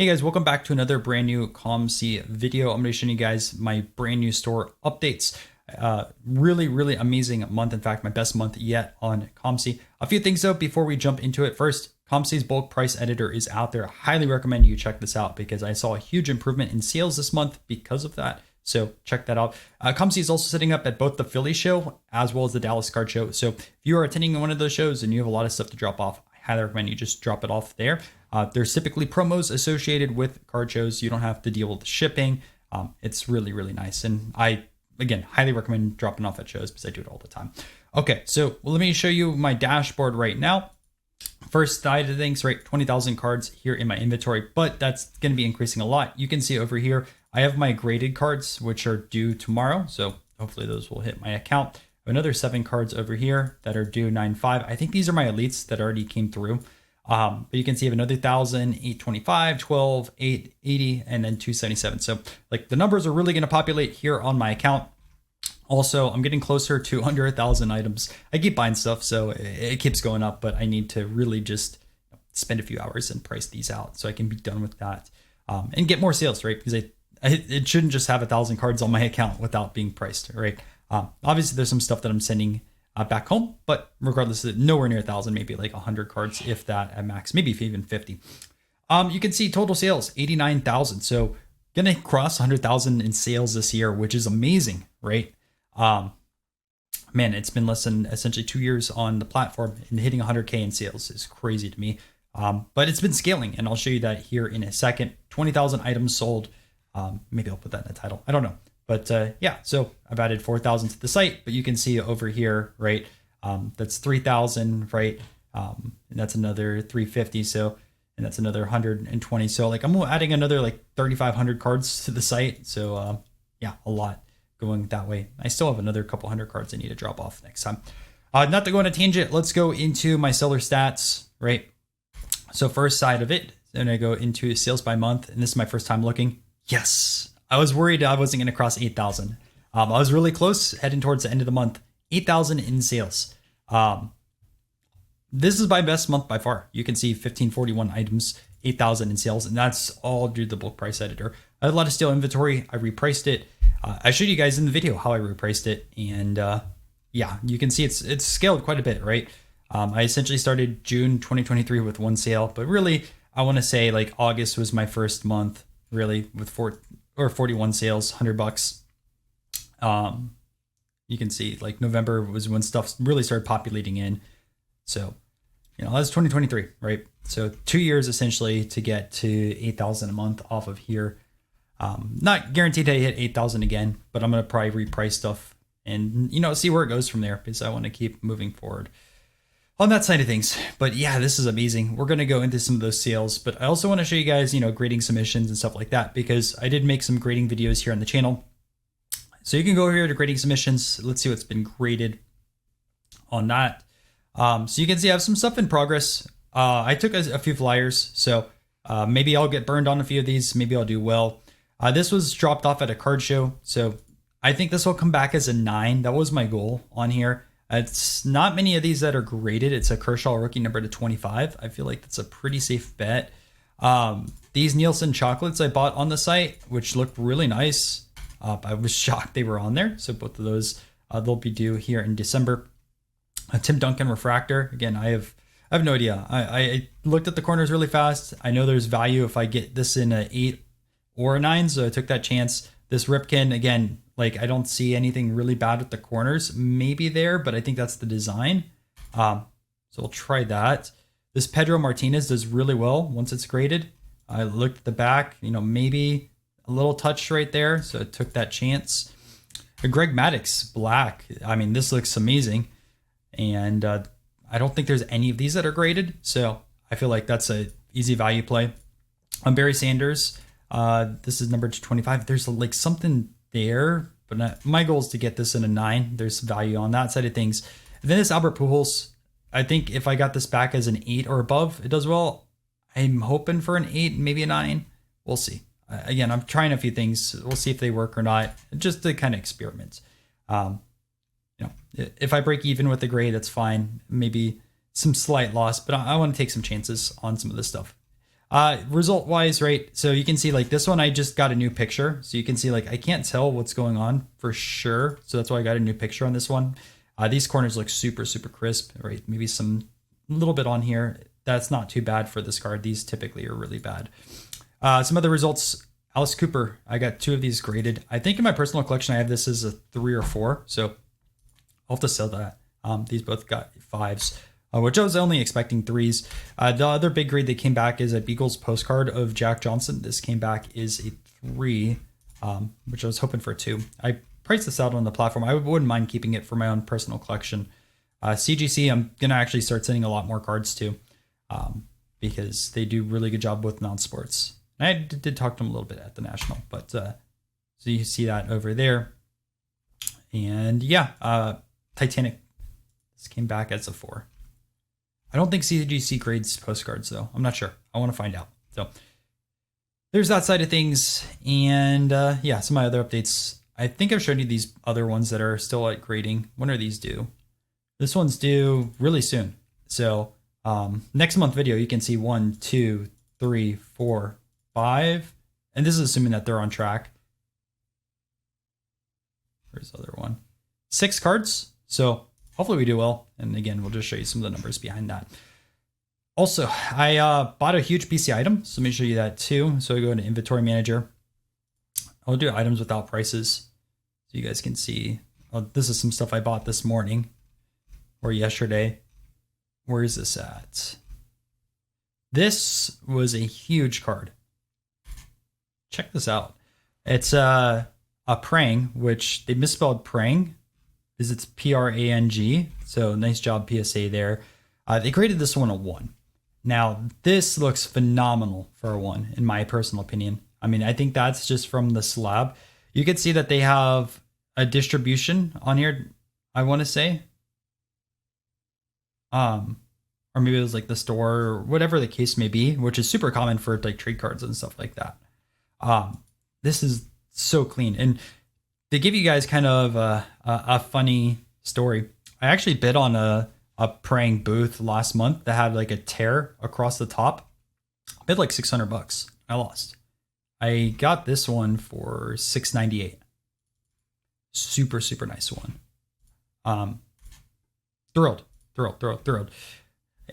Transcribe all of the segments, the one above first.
Hey guys, welcome back to another brand new COMC video. I'm going to show you guys my brand new store updates. Really amazing month. In fact, my best month yet on COMC. A few things though before we jump into it. First, COMC's bulk price editor is out there. I highly recommend you check this out because I saw a huge improvement in sales this month because of that. So check that out. COMC is also setting up at both the Philly show as well as the Dallas card show. So if you are attending one of those shows and you have a lot of stuff to drop off, I highly recommend you just drop it off there. There's typically promos associated with card shows. You don't have to deal with the shipping. It's really nice. And I, again, highly recommend dropping off at shows because I do it all the time. Okay, so let me show you my dashboard right now. First side of things, right, 20,000 cards here in my inventory, but that's going to be increasing a lot. You can see over here, I have my graded cards, which are due tomorrow. So hopefully those will hit my account. I have another 7 cards over here that are due 9/5. I think these are my elites that already came through. But you can see I have another 1,000, 825, 12, 880, and then 277. So like the numbers are really going to populate here on my account. Also, I'm getting closer to under 1,000 items. I keep buying stuff, so it keeps going up, but I need to really just spend a few hours and price these out so I can be done with that and get more sales, right? Because it shouldn't just have 1,000 cards on my account without being priced, right? Obviously, there's some stuff that I'm sending back home, but regardless, nowhere near 1,000, maybe like 100 cards, if that at max, maybe even 50. You can see total sales, 89,000. So gonna cross 100,000 in sales this year, which is amazing, right? Man, it's been less than essentially 2 years on the platform, and hitting 100K in sales is crazy to me. But it's been scaling, and I'll show you that here in a second. 20,000 items sold. Maybe I'll put that in the title. I don't know. But yeah, so I've added 4,000 to the site, but you can see over here, right? That's 3,000, right? And that's another 350. So, and that's another 120. So like I'm adding another like 3,500 cards to the site. So yeah, a lot going that way. I still have another couple hundred cards I need to drop off next time. Not to go on a tangent, let's go into my seller stats, right? So first side of it, then I go into sales by month, and this is my first time looking. Yes. I was worried I wasn't going to cross 8,000. I was really close heading towards the end of the month. 8,000 in sales. This is my best month by far. You can see 1,541 items, 8,000 in sales, and that's all due to the bulk price editor. I had a lot of stale inventory. I repriced it. I showed you guys in the video how I repriced it, and yeah, you can see it's scaled quite a bit, right? I essentially started June 2023 with one sale, but really I want to say like August was my first month really with 41 sales, $100. You can see like November was when stuff really started populating in. So, you know, that's 2023, right? So 2 years essentially to get to 8,000 a month off of here. Not guaranteed to hit 8,000 again, but I'm going to probably reprice stuff and, you know, see where it goes from there because I want to keep moving forward on that side of things. But yeah, this is amazing. We're going to go into some of those sales, but I also want to show you guys, you know, grading submissions and stuff like that, because I did make some grading videos here on the channel. So you can go here to grading submissions. Let's see what's been graded on that. So you can see I have some stuff in progress. I took a few flyers, so maybe I'll get burned on a few of these. Maybe I'll do well. This was dropped off at a card show, so I think this will come back as a 9. That was my goal on here. It's not many of these that are graded. It's a Kershaw rookie number to 25. I feel like that's a pretty safe bet. These Nielsen chocolates I bought on the site, which look really nice. I was shocked they were on there. So both of those, they'll be due here in December. A Tim Duncan refractor. Again, I have no idea. I looked at the corners really fast. I know there's value if I get this in an 8 or a 9, so I took that chance. This Ripken, again, like I don't see anything really bad with the corners. Maybe there, but I think that's the design. So we'll try that. This Pedro Martinez does really well once it's graded. I looked at the back, you know, maybe a little touch right there, so I took that chance. A Greg Maddux black. I mean, this looks amazing. And I don't think there's any of these that are graded, so I feel like that's a easy value play. Barry Sanders. This is number 225. There's like something there, but my goal is to get this in a 9. There's value on that side of things. And then this Albert Pujols, I think if I got this back as an 8 or above, it does well. I'm hoping for an 8, maybe a 9. We'll see. Again, I'm trying a few things. We'll see if they work or not, just to kind of experiment. You know, if I break even with the grade, that's fine. Maybe some slight loss, but I want to take some chances on some of this stuff. Result wise, right? So you can see like this one, I just got a new picture. So you can see like I can't tell what's going on for sure. So that's why I got a new picture on this one. These corners look super, super crisp, right? Maybe some little bit on here. That's not too bad for this card. These typically are really bad. Some other results. Alice Cooper, I got 2 of these graded. I think in my personal collection, I have this as a 3 or 4. So I'll have to sell that. These both got 5s, which I was only expecting 3s. The other big grade that came back is a Beagles postcard of Jack Johnson. This came back is a 3, which I was hoping for a 2. I priced this out on the platform. I wouldn't mind keeping it for my own personal collection. CGC, I'm going to actually start sending a lot more cards to because they do really good job with Nonsports. I did talk to them a little bit at the National, but so you see that over there. And yeah, Titanic, this came back as a 4. I don't think CGC grades postcards though. I'm not sure. I want to find out. So there's that side of things. And yeah, some of my other updates. I think I've shown you these other ones that are still at grading. When are these due? This one's due really soon. So next month video, you can see 1, 2, 3, 4, 5, and this is assuming that they're on track. Where's the other one? 6 cards. So hopefully we do well. And again, we'll just show you some of the numbers behind that. Also, I bought a huge PC item. So let me show you that too. So I go into inventory manager. I'll do items without prices. So you guys can see, this is some stuff I bought this morning or yesterday. Where is this at? This was a huge card. Check this out. It's a prang, which they misspelled prang, is it's Prang. So nice job PSA there. They graded this one a 1. Now this looks phenomenal for a 1 in my personal opinion. I mean, I think that's just from the slab. You can see that they have a distribution on here, I want to say. Or maybe it was like the store or whatever the case may be, which is super common for like trade cards and stuff like that. This is so clean. And to give you guys kind of a funny story, I actually bid on a praying booth last month that had like a tear across the top. I bid like $600. I lost. I got this one for $698. Super, super nice one. Thrilled.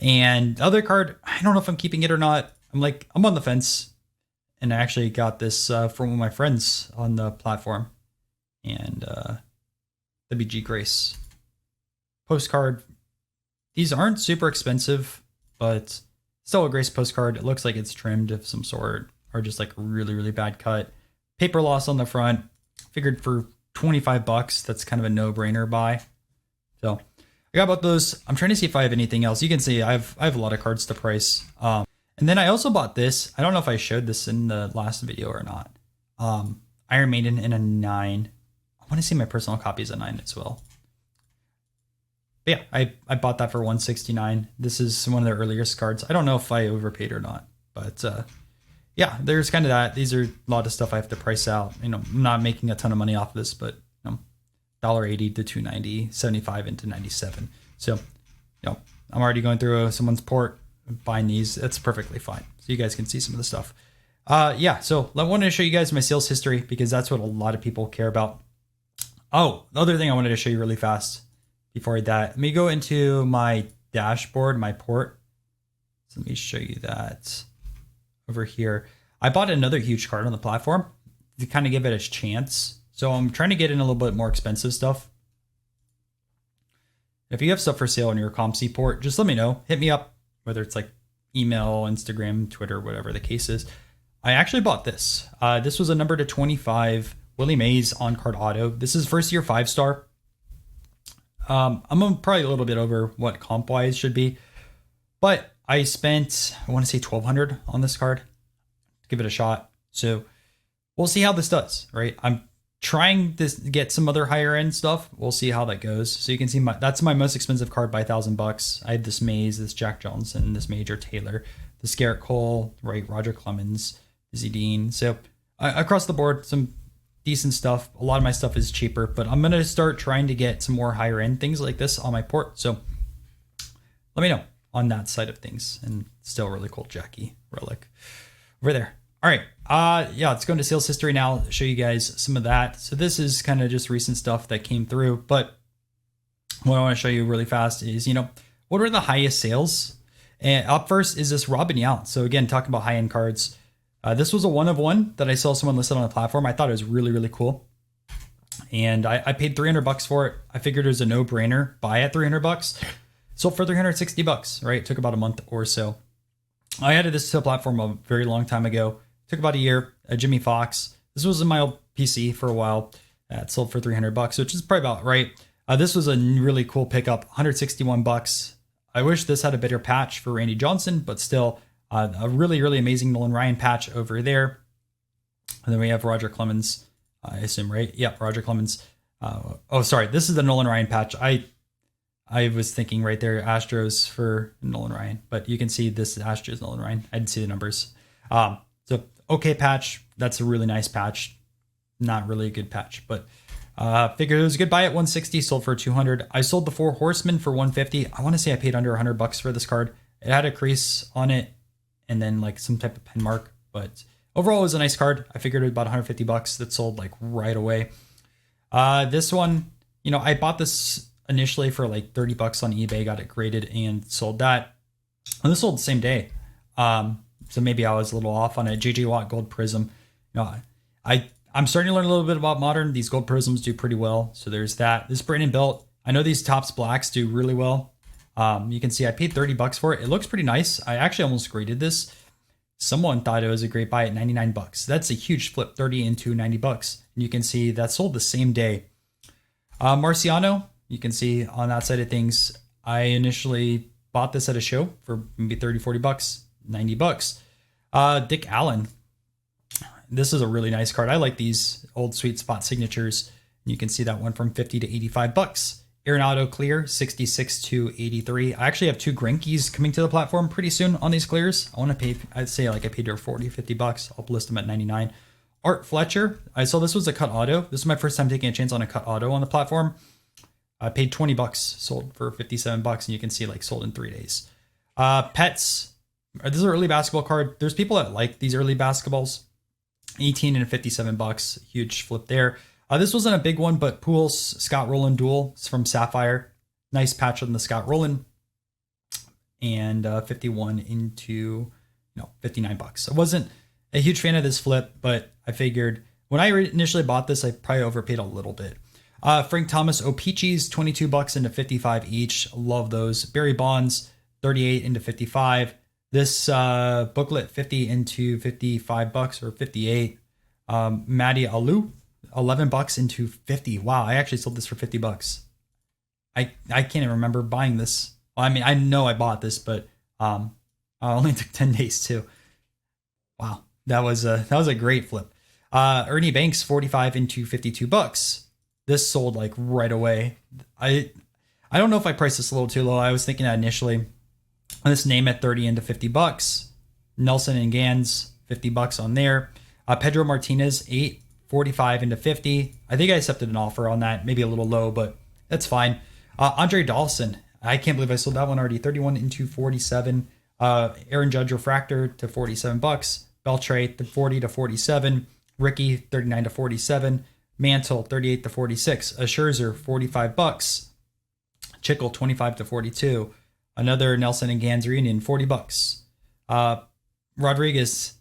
And the other card, I don't know if I'm keeping it or not. I'm on the fence. And I actually got this from one of my friends on the platform. And WG Grace. Postcard. These aren't super expensive, but still a Grace postcard. It looks like it's trimmed of some sort, or just like a really, really bad cut. Paper loss on the front. Figured for $25, that's kind of a no-brainer buy. So I got both those. I'm trying to see if I have anything else. You can see I have a lot of cards to price. And then I also bought this. I don't know if I showed this in the last video or not. Iron Maiden in a 9. I want to see my personal copy is a 9 as well. But yeah, I bought that for $169. This is one of their earliest cards. I don't know if I overpaid or not, but yeah, there's kind of that. These are a lot of stuff I have to price out. You know, I'm not making a ton of money off of this, but you know, $1.80 to $2.90, 75 into 97. So, you know, I'm already going through someone's port buying these. That's perfectly fine. So you guys can see some of the stuff. Yeah, so I wanted to show you guys my sales history because that's what a lot of people care about. Oh, the other thing I wanted to show you really fast before that, let me go into my dashboard, my port. So let me show you that over here. I bought another huge card on the platform to kind of give it a chance. So I'm trying to get in a little bit more expensive stuff. If you have stuff for sale on your COMC port, just let me know. Hit me up, whether it's like email, Instagram, Twitter, whatever the case is. I actually bought this. This was a number to 25 Willie Mays on card auto. This is first year 5-star. I'm probably a little bit over what comp wise should be, but I spent, I want to say $1,200 on this card. Give it a shot. So we'll see how this does, right? I'm trying to get some other higher end stuff. We'll see how that goes. So you can see that's my most expensive card by $1,000. I have this Mays, this Jack Johnson, this Major Taylor, this Garrett Cole, right? Roger Clemens, Izzy Dean. So across the board, some decent stuff. A lot of my stuff is cheaper, but I'm going to start trying to get some more higher end things like this on my port. So let me know. on that side of things. And still really cool Jackie relic over there. All right. Yeah, let's go into sales history now. Show you guys some of that. So this is kind of just recent stuff that came through. But what I want to show you really fast is, what are the highest sales? And up first is this Robin Yount. So again, talking about high-end cards. This was a one of one that I saw someone listed on the platform. I thought it was really, really cool. And I paid $300 for it. I figured it was a no-brainer. Buy at $300. Sold for $360, right? It took about a month or so. I added this to the platform a very long time ago. Took about a year. Jimmy Fox. This was in my old PC for a while. It sold for $300, which is probably about right. This was a really cool pickup. $161. I wish this had a better patch for Randy Johnson, but still a really, really amazing Nolan Ryan patch over there. And then we have Roger Clemens, I assume, right? Yep, Roger Clemens. Oh, sorry. This is the Nolan Ryan patch. I was thinking right there, Astros for Nolan Ryan, but you can see this is Astros Nolan Ryan. I didn't see the numbers. So okay patch. That's a really nice patch. Not really a good patch, but figured it was a good buy at 160. Sold for 200. I sold the Four Horsemen for 150. I want to say I paid under $100 for this card. It had a crease on it and then like some type of pen mark, but overall it was a nice card. I figured it was about $150. That sold like right away. This one, I bought this initially for like $30 on eBay, got it graded and sold that. And this sold the same day. So maybe I was a little off on it. JJ Watt Gold Prism. I'm starting to learn a little bit about Modern. These gold prisms do pretty well. So there's that. This Brandon Belt. I know these Topps Blacks do really well. You can see I paid $30 for it. It looks pretty nice. I actually almost graded this. Someone thought it was a great buy at $99. That's a huge flip, 30 into $90. And you can see that sold the same day. Marciano, you can see on that side of things, I initially bought this at a show for maybe 30, $40, $90. Dick Allen. This is a really nice card. I like these old sweet spot signatures. You can see that one from 50 to $85. Arenado Clear, 66 to 83. I actually have 2 Greinke's coming to the platform pretty soon on these clears. I want to pay, I'd say like I paid her 40, $50. I'll list them at 99. Art Fletcher. I saw this was a cut auto. This is my first time taking a chance on a cut auto on the platform. I paid $20, sold for $57, and you can see like sold in 3 days. Pets. This is an early basketball card. There's people that like these early basketballs. 18 and $57, huge flip there. This wasn't a big one, but Pools Scott Rowland duel. It's from Sapphire. Nice patch on the Scott Rowland. And 51 into $59. I wasn't a huge fan of this flip, but I figured when I initially bought this, I probably overpaid a little bit. Frank Thomas O-Pee-Chees, $22 into $55 each. Love those. Barry Bonds, 38 into $55. This booklet, 50 into $55 or 58. Matty Alou, $11 into 50. Wow, I actually sold this for $50. I can't even remember buying this. Well, I mean, I know I bought this, but I only took 10 days too. Wow, that was a great flip. Ernie Banks, 45 into $52. This sold like right away. I don't know if I priced this a little too low. I was thinking that initially. This name at 30 into $50. Nelson and Gans, $50 on there. Pedro Martinez, 45 into 50. I think I accepted an offer on that, maybe a little low, but that's fine. Andre Dawson, I can't believe I sold that one already. 31 into 47. Aaron Judge Refractor to $47. Beltre, 40 to 47. Ricky, 39 to 47. Mantle, 38 to 46. Scherzer, $45. Chickle, 25 to 42. Another Nelson and Gans reunion, $40. Rodriguez,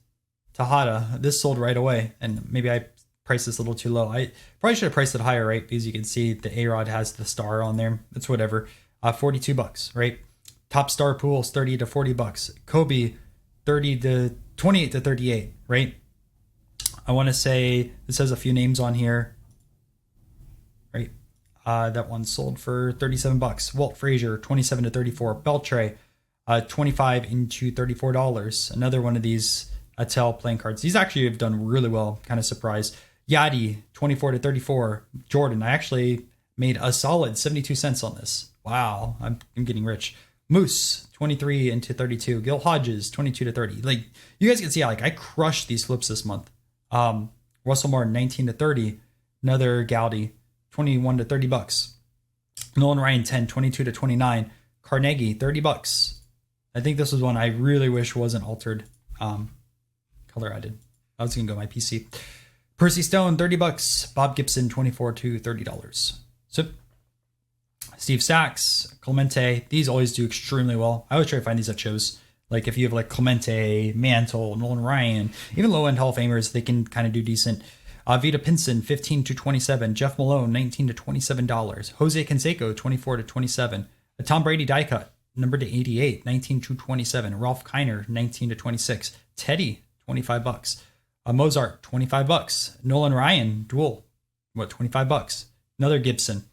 Tejada, this sold right away. And maybe I priced this a little too low. I probably should have priced it higher, right? Because you can see the A-Rod has the star on there. It's whatever. $42, right? Top Star Pools, 30 to $40. Kobe, 30 to 28 to 38, right? I want to say this has a few names on here, right? That one sold for $37. Walt Frazier, 27 to 34. Beltre, 25 into $34. Another one of these Attell playing cards. These actually have done really well. Kind of surprised. Yadi, 24 to 34. Jordan, I actually made a solid 72 cents on this. Wow, I'm getting rich. Moose, 23 into 32. Gil Hodges, 22 to 30. Like, you guys can see how I crushed these flips this month. Russell Moore, 19 to 30. Another Gaudy, 21 to $30. Nolan Ryan, 10, 22 to 29. Carnegie, $30. I think this was one I really wish wasn't altered. Color added. I was gonna go my PC. Percy Stone, $30. Bob Gibson, $24 to $30. So Steve Sachs, Clemente, these always do extremely well. I always try to find these at shows. Like if you have like Clemente, Mantle, Nolan Ryan, even low end Hall of Famers, they can kind of do decent. Vita Pinson, 15 to 27. Jeff Malone, 19 to $27. Jose Canseco, 24 to 27. A Tom Brady die cut, number to 88, 19 to 27. Ralph Kiner, 19 to 26. Teddy, $25. Mozart, $25. Nolan Ryan, dual, what, $25. Another Gibson.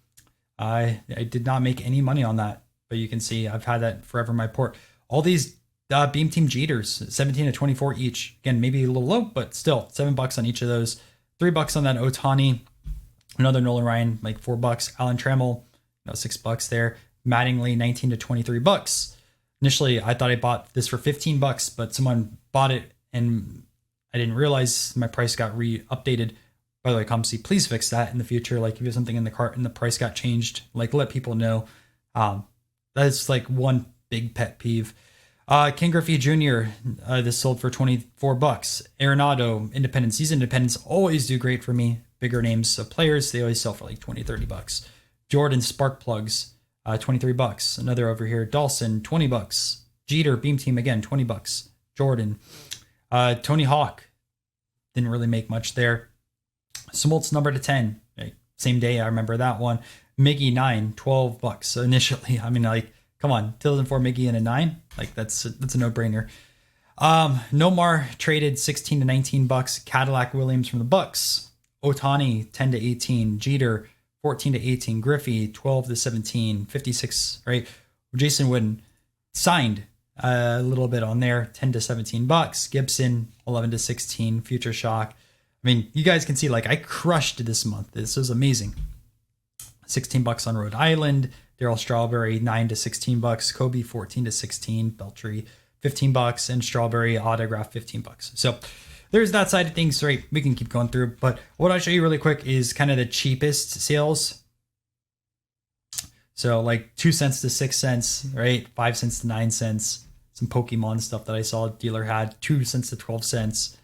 I did not make any money on that, but you can see I've had that forever in my port. All these Beam Team Jeters, 17 to 24 each. Again, maybe a little low, but still $7 on each of those. $3 on that Otani. Another Nolan Ryan, like $4. Alan Trammell, $6 there. Mattingly, 19 to $23. Initially, I thought I bought this for $15, but someone bought it and I didn't realize my price got updated. By the way, COMC, please fix that in the future. Like if you have something in the cart and the price got changed, like let people know. That's like one big pet peeve. King Griffey Jr. This sold for $24. Arenado, Independence. These independents always do great for me. Bigger names of players, they always sell for like $20, $30. Jordan Spark Plugs, $23. Another over here, Dawson, $20. Jeter Beam Team again, $20. Jordan. Tony Hawk, didn't really make much there. Smoltz number to 10, same day, I remember that one. Miggy 9, $12. So initially, I mean, like, come on, 2004 Miggy and a 9, like that's a no-brainer. Nomar traded 16 to $19. Cadillac Williams from the Bucks. Otani 10 to 18. Jeter 14 to 18. Griffey 12 to 17. 56, right? Jason Witten signed a little bit on there, $10 to $17. Gibson 11 to 16. Future Shock. I mean, you guys can see, like, I crushed this month. This was amazing. $16 on Rhode Island. Darryl Strawberry, $9 to $16. Kobe, 14 to 16. Beltry, $15. And Strawberry autograph, $15. So there's that side of things, right? We can keep going through. But what I'll show you really quick is kind of the cheapest sales. So like 2 cents to 6 cents, right? 5 cents to 9 cents. Some Pokemon stuff that I saw a dealer had, 2 cents to 12 cents.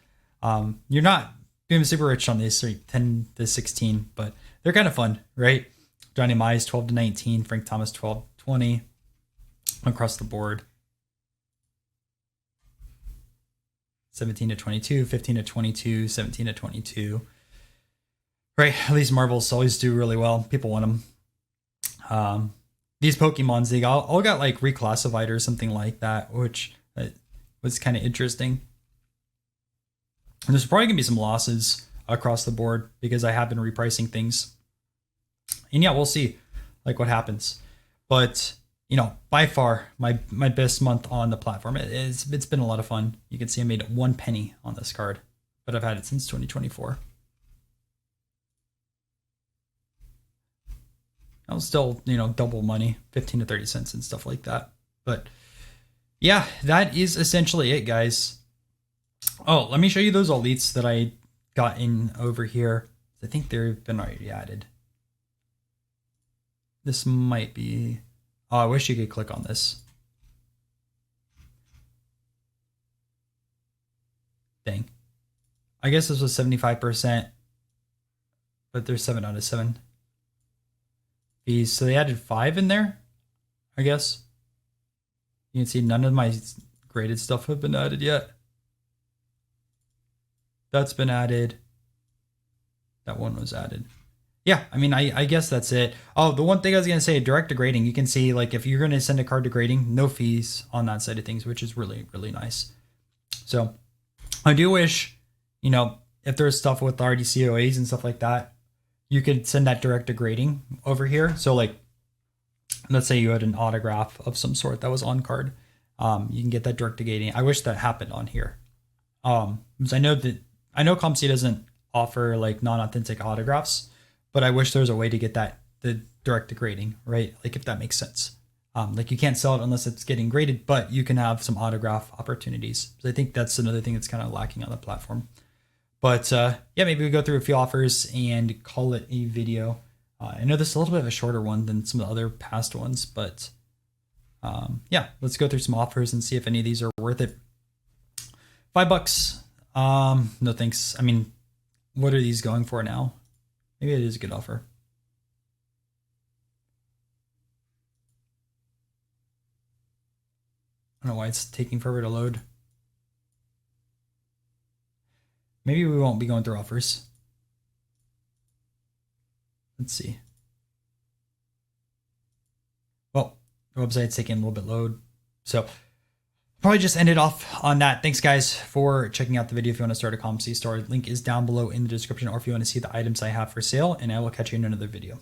You're not being super rich on these, right? 10 to 16, but they're kind of fun, right? Johnny Mize, 12 to 19. Frank Thomas, 12 to 20. Across the board. 17 to 22, 15 to 22, 17 to 22. Right, these marbles always do really well. People want them. These Pokemons, they all got like reclassified or something like that, which was kind of interesting. And there's probably going to be some losses across the board because I have been repricing things. And yeah, we'll see like what happens. But, by far my best month on the platform. It's been a lot of fun. You can see I made 1 penny on this card, but I've had it since 2024. I was still, double money, 15 to 30 cents and stuff like that. But yeah, that is essentially it, guys. Oh, let me show you those elites that I got in over here. I think they've been already added. This might be... Oh, I wish you could click on this. Dang. I guess this was 75%, but there's 7 out of 7. Fees. So they added 5 in there, I guess. You can see none of my graded stuff have been added yet. That's been added. That one was added. Yeah, I mean, I guess that's it. Oh, the one thing I was going to say, direct to grading. You can see, like, if you're going to send a card to grading, no fees on that side of things, which is really, really nice. So I do wish, if there's stuff with RDCOAs and stuff like that, you could send that direct to grading over here. So, like, let's say you had an autograph of some sort that was on card. You can get that direct to grading. I wish that happened on here. Because I know COMC doesn't offer, like, non-authentic autographs. But I wish there was a way to get the direct to grading, right? Like if that makes sense. Like you can't sell it unless it's getting graded, but you can have some autograph opportunities. So I think that's another thing that's kind of lacking on the platform. But yeah, maybe we go through a few offers and call it a video. I know this is a little bit of a shorter one than some of the other past ones, but Yeah, let's go through some offers and see if any of these are worth it. $5. No thanks. I mean, what are these going for now? Maybe it is a good offer. I don't know why it's taking forever to load. Maybe we won't be going through offers. Let's see. Well, the website's taking a little bit load. So probably just end it off on that. Thanks guys for checking out the video. If you want to start a COMC store, link is down below in the description, or if you want to see the items I have for sale, and I will catch you in another video.